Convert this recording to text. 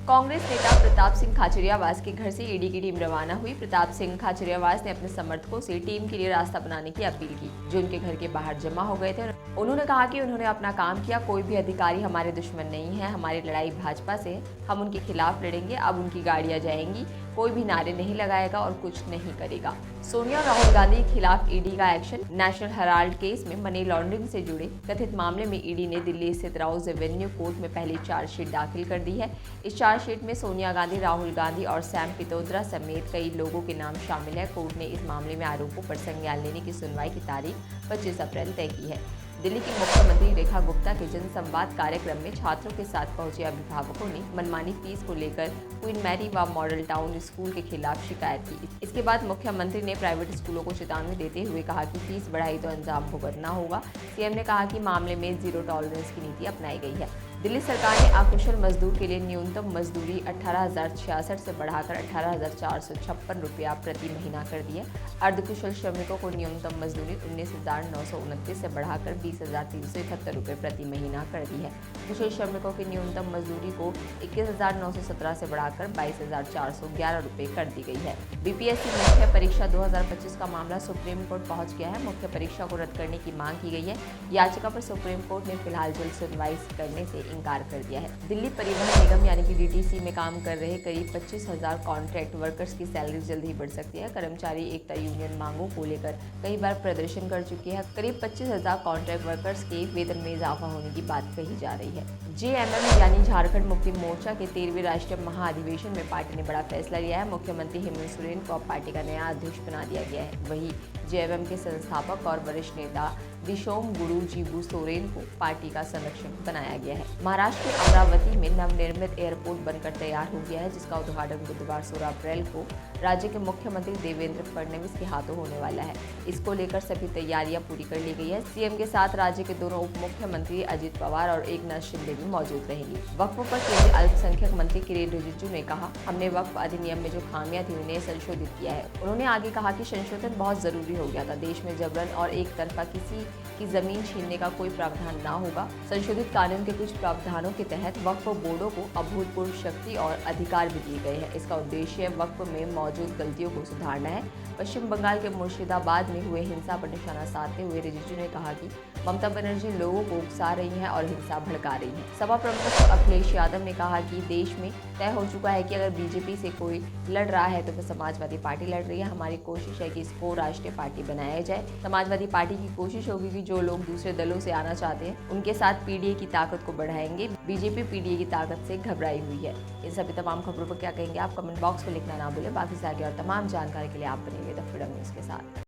कांग्रेस नेता प्रताप सिंह खाचरियावास के घर से ईडी की टीम रवाना हुई। प्रताप सिंह खाचरियावास ने अपने समर्थकों से टीम के लिए रास्ता बनाने की अपील की, जो उनके घर के बाहर जमा हो गए थे। उन्होंने कहा कि उन्होंने अपना काम किया, कोई भी अधिकारी हमारे दुश्मन नहीं है, हमारी लड़ाई भाजपा से है, हम उनके खिलाफ लड़ेंगे। अब उनकी गाड़ियां जाएंगी, कोई भी नारे नहीं लगाएगा और कुछ नहीं करेगा। सोनिया और राहुल गांधी के खिलाफ ईडी का एक्शन। नेशनल हेराल्ड केस में मनी लॉन्ड्रिंग से जुड़े कथित मामले में ईडी ने दिल्ली स्थित राउज एवेन्यू कोर्ट में पहली चार्जशीट दाखिल कर दी है। इस चार्जशीट में सोनिया गांधी, राहुल गांधी और सैम पित्रोदा समेत कई लोगों के नाम शामिल है। कोर्ट ने इस मामले में आरोपों पर संज्ञान लेने की सुनवाई की तारीख 25 अप्रैल तय की है। दिल्ली की मुख्यमंत्री रेखा गुप्ता के जनसंवाद कार्यक्रम में छात्रों के साथ पहुंचे अभिभावकों ने मनमानी फीस को लेकर क्वीन मैरी व मॉडल टाउन स्कूल के खिलाफ शिकायत की। इसके बाद मुख्यमंत्री ने प्राइवेट स्कूलों को चेतावनी देते हुए कहा कि फीस बढ़ाई तो अंजाम भुगतना होगा। सीएम ने कहा कि मामले में जीरो टॉलरेंस की नीति अपनाई गई है। दिल्ली सरकार ने अकुशल मजदूर के लिए न्यूनतम मजदूरी 18,066 से बढ़ाकर 18,456 रुपया प्रति महीना कर दी है। अर्धकुशल श्रमिकों को न्यूनतम मजदूरी 19,929 से बढ़ाकर 20,371 रुपये प्रति महीना कर दी है। कुशल श्रमिकों की न्यूनतम मजदूरी को 21,917 से बढ़ाकर 22,411 रुपये कर दी गई है। बीपीएससी मुख्य परीक्षा 2025 का मामला सुप्रीम कोर्ट पहुंच गया है। मुख्य परीक्षा को रद्द करने की मांग की गई है। याचिका पर सुप्रीम कोर्ट ने फिलहाल जल्द सुनवाई करने से इनकार कर दिया है। दिल्ली परिवहन निगम यानी कि डीटीसी में काम कर रहे करीब 25,000 कॉन्ट्रैक्ट वर्कर्स की सैलरी जल्द ही बढ़ सकती है। कर्मचारी एकता यूनियन मांगों को लेकर कई बार प्रदर्शन कर चुकी है। करीब 25,000 कॉन्ट्रैक्ट वर्कर्स के वेतन में इजाफा होने की बात कही जा रही है। जेएमएम यानी झारखंड मुक्ति मोर्चा के 13वें राष्ट्रीय महाधिवेशन में पार्टी ने बड़ा फैसला लिया है। मुख्यमंत्री हेमंत सोरेन को अब पार्टी का नया अध्यक्ष बना दिया गया है। वहीं जेएमएम के संस्थापक और वरिष्ठ नेता दिशोम गुरु जीबू सोरेन को पार्टी का संरक्षक बनाया गया है। महाराष्ट्र के अमरावती में नवनिर्मित एयरपोर्ट बनकर तैयार हो गया है, जिसका उद्घाटन बुधवार 16 अप्रैल को राज्य के मुख्यमंत्री देवेंद्र फडणवीस के हाथों होने वाला है। इसको लेकर सभी तैयारियां पूरी कर ली गई है। सीएम के साथ राज्य के दोनों उप मुख्यमंत्री अजित पवार और एकनाथ शिंदे भी मौजूद रहेंगी। वक्फ पर केंद्रीय अल्पसंख्यक मंत्री किरेन रिजिजू ने कहा, हमने वक्फ अधिनियम में जो खामियां थी उन्हें संशोधित किया है। उन्होंने आगे कहा कि संशोधन बहुत जरूरी हो गया था। देश में जबरन और एक तरफा किसी की जमीन छीनने का कोई प्रावधान न होगा। संशोधित कानून के कुछ प्रावधानों के तहत वक्फ बोर्डों को अभूतपूर्व शक्ति और अधिकार भी दिए गए हैं। इसका उद्देश्य वक्फ में मौजूद गलतियों को सुधारना है। पश्चिम बंगाल के मुर्शिदाबाद में हुए हिंसा पर निशाना साधते हुए रिजिजू ने कहा कि ममता बनर्जी लोगों को उकसा रही हैं और हिंसा भड़का रही हैं। सपा प्रमुख अखिलेश यादव ने कहा कि देश में तय हो चुका है कि अगर बीजेपी से कोई लड़ रहा है तो फिर समाजवादी पार्टी लड़ रही है। हमारी कोशिश है कि इसको राष्ट्रीय पार्टी बनाया जाए। समाजवादी पार्टी की कोशिश होगी कि जो लोग दूसरे दलों से आना चाहते हैं उनके साथ पीडीए की ताकत को बढ़ाएंगे। बीजेपी पीडीए की ताकत से घबराई हुई है। इन सभी तमाम खबरों पर क्या कहेंगे आप कमेंट बॉक्स में लिखना ना भूलें। बाकी से आगे और तमाम जानकारी के लिए आप बने रहिए द फ्रीडम न्यूज़ के साथ।